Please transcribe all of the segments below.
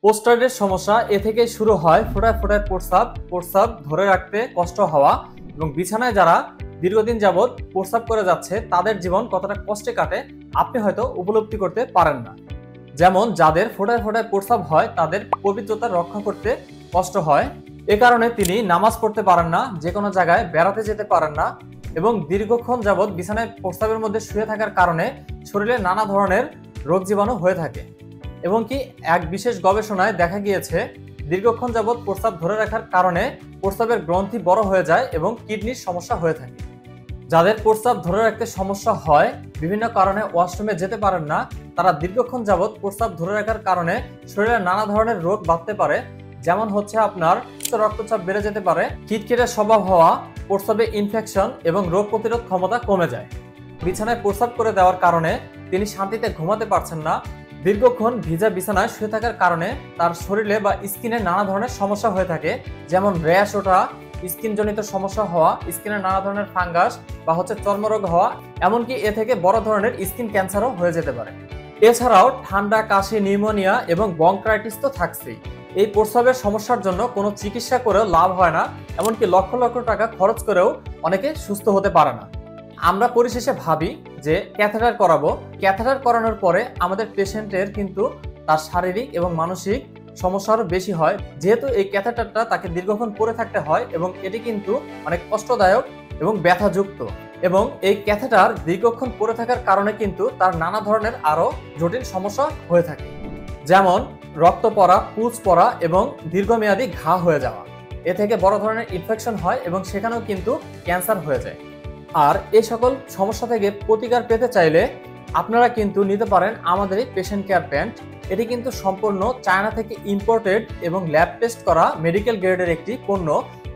পোস্টারের সমস্যা এ থেকে শুরু হয় ফোঁটায় ফোঁটায় প্রস্রাব, প্রস্রাব ধরে রাখতে কষ্ট হওয়া এবং বিছানায় যারা দীর্ঘদিন যাবৎ প্রস্রাব করে যাচ্ছে তাদের জীবন কতটা কষ্টে কাটে আপনি হয়তো উপলব্ধি করতে পারেন না। যেমন যাদের ফোঁটায় ফোঁটায় প্রস্রাব হয় তাদের পবিত্রতা রক্ষা করতে কষ্ট হয়, এ কারণে তিনি নামাজ পড়তে পারেন না, যে কোনো জায়গায় বেড়াতে যেতে পারেন না এবং দীর্ঘক্ষণ যাবৎ বিছানায় প্রস্রাবের মধ্যে শুয়ে থাকার কারণে শরীরে নানা ধরনের রোগ জীবাণু হয়ে থাকে। এবং কি এক বিশেষ গবেষণায় দেখা গিয়েছে দীর্ঘক্ষণ যাবৎ প্রস্রাব ধরে রাখার কারণে প্রস্রাবের গ্রন্থি বড় হয়ে যায় এবং কিডনির সমস্যা হয়ে থাকে। যাদের প্রস্রাব ধরে রাখতে সমস্যা হয়, বিভিন্ন কারণে ওয়াশরুমে যেতে পারেন না, তারা দীর্ঘক্ষণ যাবৎ প্রস্রাব ধরে রাখার কারণে শরীরে নানা ধরনের রোগ বাঁধতে পারে। যেমন হচ্ছে আপনার রক্তচাপ বেড়ে যেতে পারে, খিটখিটে স্বভাব হওয়া, প্রস্রাবে ইনফেকশন এবং রোগ প্রতিরোধ ক্ষমতা কমে যায়। বিছানায় প্রস্রাব করে দেওয়ার কারণে তিনি শান্তিতে ঘুমাতে পারছেন না। দীর্ঘক্ষণ ভিজা বিছানায় শুয়ে থাকার কারণে তার শরীরে বা স্কিনে নানা ধরনের সমস্যা হয়ে থাকে, যেমন র্যাশ ওঠা, স্কিন জনিত সমস্যা হওয়া, স্কিনে নানা ধরনের ফাঙ্গাস বা চর্মরোগ হওয়া, এমনকি এ থেকে বড় ধরনের স্কিন ক্যান্সারও হয়ে যেতে পারে। এছাড়াও ঠান্ডা, কাশি, নিউমোনিয়া এবং ব্রঙ্কাইটিস তো থাকছেই। এই প্রস্রাবের সমস্যার জন্য কোনো চিকিৎসা করেও লাভ হয় না, এমনকি লক্ষ লক্ষ টাকা খরচ করেও অনেকে সুস্থ হতে পারে না। আমরা পরিশেষে ভাবি যে ক্যাথেটার করাবো, ক্যাথেটার করানোর পরে আমাদের পেশেন্টের কিন্তু তার শারীরিক এবং মানসিক সমস্যা আরো বেশি হয়, যেহেতু এই ক্যাথেটারটা তাকে দীর্ঘক্ষণ পরে থাকতে হয় এবং এটি কিন্তু অনেক কষ্টদায়ক এবং ব্যথাযুক্ত। এবং এই ক্যাথেটার দীর্ঘক্ষণ পরে থাকার কারণে কিন্তু তার নানা ধরনের আরো জটিল সমস্যা হয়ে থাকে, যেমন রক্ত পড়া, পুঁজ পড়া এবং দীর্ঘমেয়াদী ঘা হয়ে যাওয়া। এ থেকে বড় ধরনের ইনফেকশন হয় এবং সেখানেও কিন্তু ক্যান্সার হয়ে যায়। আর এই সকল সমস্যা থেকে প্রতিকার পেতে চাইলে আপনারা কিন্তু নিতে পারেন আমাদের এই পেশেন্ট কেয়ার প্যান্ট। এটি কিন্তু সম্পূর্ণ চায়না থেকে ইম্পোর্টেড এবং ল্যাব টেস্ট করা মেডিকেল গ্রেডের একটি পণ্য।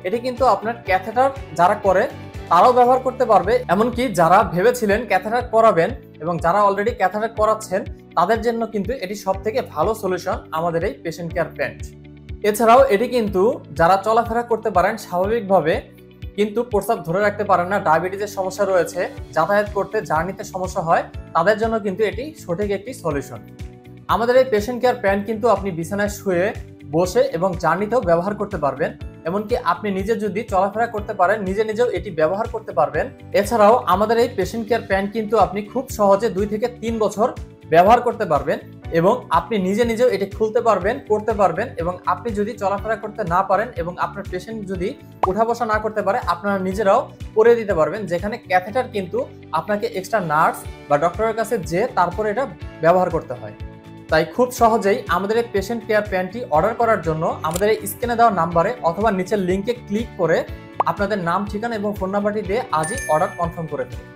এটি কিন্তু আপনার ক্যাথেটার যারা করে তারাও ব্যবহার করতে পারবে, এমনকি যারা ভেবেছিলেন ক্যাথেটার করাবেন এবং যারা অলরেডি ক্যাথেটার করাচ্ছেন তাদের জন্য কিন্তু এটি সব থেকে ভালো সলিউশন আমাদের এই পেশেন্ট কেয়ার প্যান্ট। এছাড়াও এটি কিন্তু যারা চলাফেরা করতে পারেন স্বাভাবিকভাবে কিন্তু প্রস্রাব ধরে রাখতে পারেন না, ডায়াবেটিসের সমস্যা রয়েছে, যাতায়াত করতে জার্নিতে সমস্যা হয়, তাদের জন্য কিন্তু এটি সঠিক একটি সলিউশন। আমাদের এই পেশেন্ট কেয়ার প্যান্ট কিন্তু আপনি বিছানায় শুয়ে, বসে এবং জার্নিতেও ব্যবহার করতে পারবেন। এমনকি আপনি নিজে যদি চলাফেরা করতে পারেন নিজে নিজেও এটি ব্যবহার করতে পারবেন। এছাড়াও আমাদের এই পেশেন্ট কেয়ার প্যান্ট কিন্তু আপনি খুব সহজে 2 থেকে 3 বছর ব্যবহার করতে পারবেন এবং আপনি নিজে নিজেও এটি খুলতে পারবেন, পড়তে পারবেন। এবং আপনি যদি চলাফেরা করতে না পারেন এবং আপনার পেশেন্ট যদি উঠা বসা না করতে পারে, আপনারা নিজেরাও পরে দিতে পারবেন, যেখানে ক্যাথেটার কিন্তু আপনাকে এক্সট্রা নার্স বা ডক্টরের কাছে যেয়ে তারপরে এটা ব্যবহার করতে হয়। তাই খুব সহজেই আমাদের এই পেশেন্ট কেয়ার প্যান্টটি অর্ডার করার জন্য আমাদের এই স্ক্রিনে দেওয়া নাম্বারে অথবা নিচের লিঙ্কে ক্লিক করে আপনাদের নাম, ঠিকানা এবং ফোন নাম্বারটি দিয়ে আজই অর্ডার কনফার্ম করে ফেলুন।